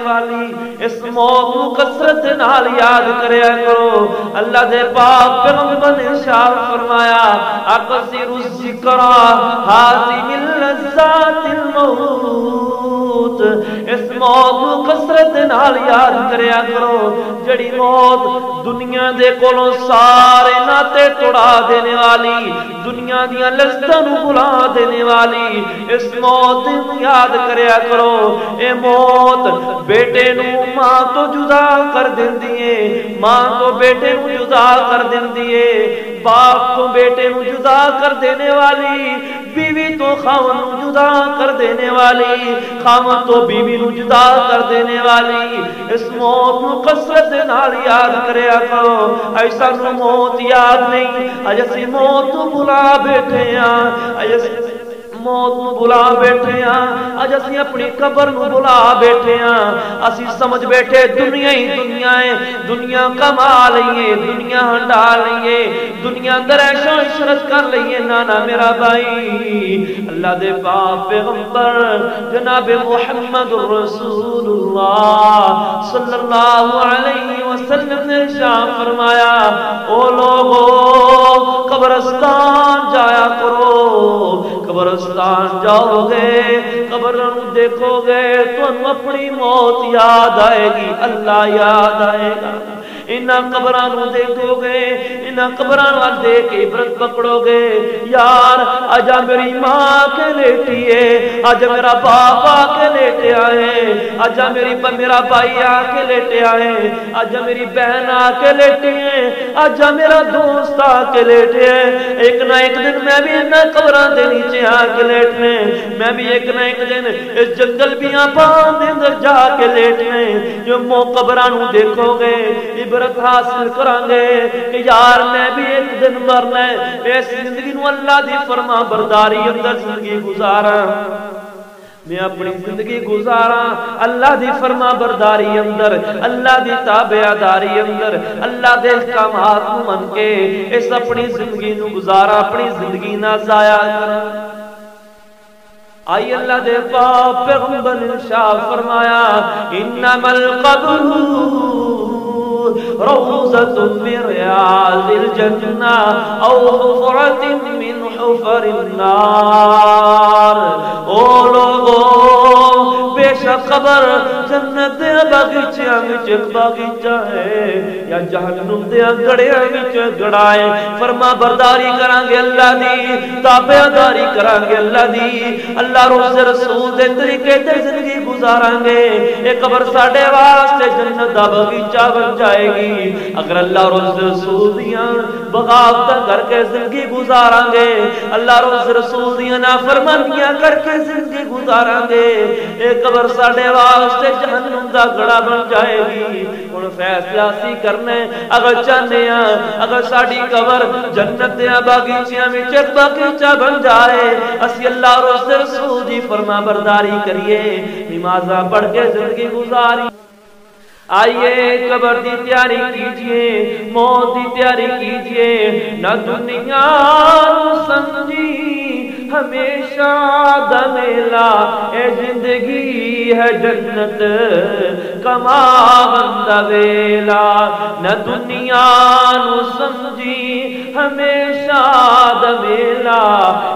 والی اس موت کو کثرت نال یاد کریا کرو۔ اللہ دے پاک پیغمبر نے ارشاد فرمایا اکثر الذکر حازم اللذات الموت، اس موت کو کثرت نال یاد کریا کرو جڑی موت دنیا دے کولوں سارے ناتے توڑا دینے والی، دنیا دیاں لذتاں نوں بھلا دینے والی، اس موت نوں یاد کریا کرو۔ اے موت بیٹے نو ماں تو جدا کر دیندی ہے، ماں تو بیٹے نو جدا کر دیندی ہے، باپ تو بیٹے نو جدا کر دینے والی، بیوی تو خاوند نو جدا کر دینے والی، خاوند تو بیوی نو جدا کر دینے والی۔ اس موت نو کثرت نال یاد کریا کرو۔ ایسا نو موت یاد نہیں، اج اسی موت نو بھلا بیٹھے ہاں، اج موت نو بلا بیٹھے ہاں، اج اسی اپنی قبر نو بلا بیٹھے ہاں۔ اسی سمجھ بیٹھے دنیا ہی دنیا ہے، دنیا کما لئیے، دنیا ہنڈا لئیے، دنیا اندر عیش و عشرت کر لئیے۔ نانا میرا بھائی، اللہ دے پاک پیغمبر جناب محمد رسول اللہ صلی اللہ علیہ وسلم نے ارشاد فرمایا او لوگو قبرستان جایا کرو، قبرستان جاؤ گے، قبر دیکھو گے تو اپنی موت یاد آئے گی، اللہ یاد آئے گا۔ انہاں قبراں نو دیکھو گے، انہاں قبراں نو دیکھ کے عبرت پکڑو گے، یار آجا میری ماں کے لیٹی ہے، آجا میرا باپ آ کے لیٹے آئے، آجا میرا بھائی آ کے لیٹے آئے، آجا میری بہن آ کے لیٹے ہیں، آجا میرا دوست آ کے لیٹے ہیں۔ ایک نہ ایک دن میں بھی انہاں قبراں دے نیچے آ کے لیٹنے، میں بھی ایک نہ ایک دن اس جنگل بیابان دے اندر جا کے لیٹنے۔ جو قبراں نو دیکھو گے عبرت حاصل کران گے کہ یار میں بھی ایک دن مرنا ہے، اس زندگی نو اللہ دی فرما برداری اندر زندگی گزاراں، میں اپنی زندگی گزاراں اللہ دی فرما برداری اندر، اللہ دی تابعداری اندر، اللہ دے احکامات کو من کے اس اپنی زندگی نو گزاراں، اپنی زندگی نہ ضائع کراں۔ آئی اللہ دے پاک پیغمبر نے ارشاد فرمایا انما القبر روضۃ من ریاض الجنہ او حفرۃ من حفر النار۔ او لوگو بے شک قبر جنت دے باغیچیاں وچ ایک باغیچہ ہے یا جہنم دے گڑیاں وچ گڑا ہے۔ فرما برداری کران گے اللہ دی، تابعداری کران گے اللہ دی، اللہ روز رسول دے طریقے تے زندگی گزاران گے، اے قبر ساڈے واسطے جنت دا باغیچہ بن جائے گی۔ اگر اللہ روز رسول دیاں بغاوتاں کر کے زندگی گزاران گے، اللہ روز رسول دیاں نافرمانیاں کر کے زندگی گزاران گے، اے قبر ساڈے واسطے جہنم دا گڑا بن جائے گی۔ ہن فیصلہ سی کرنا ہے، اگر چاہنے ہاں اگر ساڈی قبر جنت دے باغیچیاں وچ ایک باغیچہ بن جائے، اسی اللہ روز رسول دی فرما برداری کریے، نمازاں پڑھ کے زندگی گزاری۔ آئیے قبر دی تیاری کیجئے، موت دی تیاری کیجئے، نہ دنیا نو سمجھی ہمیشہ دمیلا، اے زندگی ہے جنت کما بندہ ویلا۔ نہ دنیا نو سمجھی ہمیشہ دمیلا،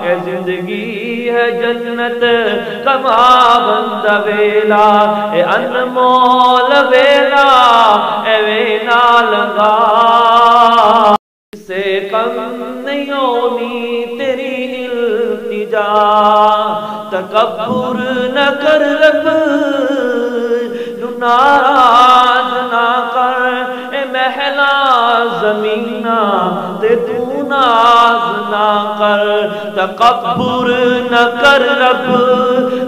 اے زندگی ہے جنت کما بندہ ویلا۔ اے انمول ویلا اے وینا لگا، سے کم نہیں ہونی تیری التجا، تکبر نہ کر رب نو ناراض نہ کر، اے محلا زمینہ تے تو ناز نہ کر، تکبر نہ کر رب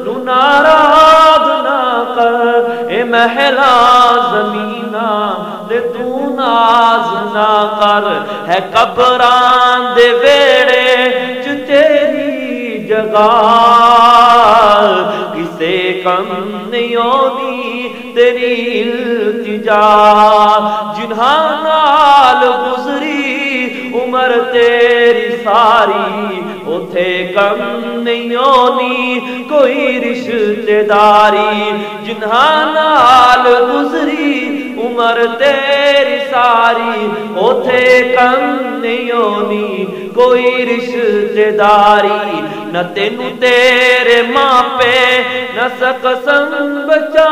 نو ناراض نہ کر، اے محلا زمینہ تے تو ناز نہ کر۔ ہے قبراں دے ویڑے چ تیری جگہ، کسے کم نہیں ہونی تیری التجا، جنہاں نال گزری عمر تیری ساری، او اتے کم نہیں ہونی کوئی رشتے داری جنہاں نال گزری عمر تیری ساری اتے کم نہیں ہونی کوئی رشتے داری نہ تینوں تیرے ماں پہ نہ قسم بچا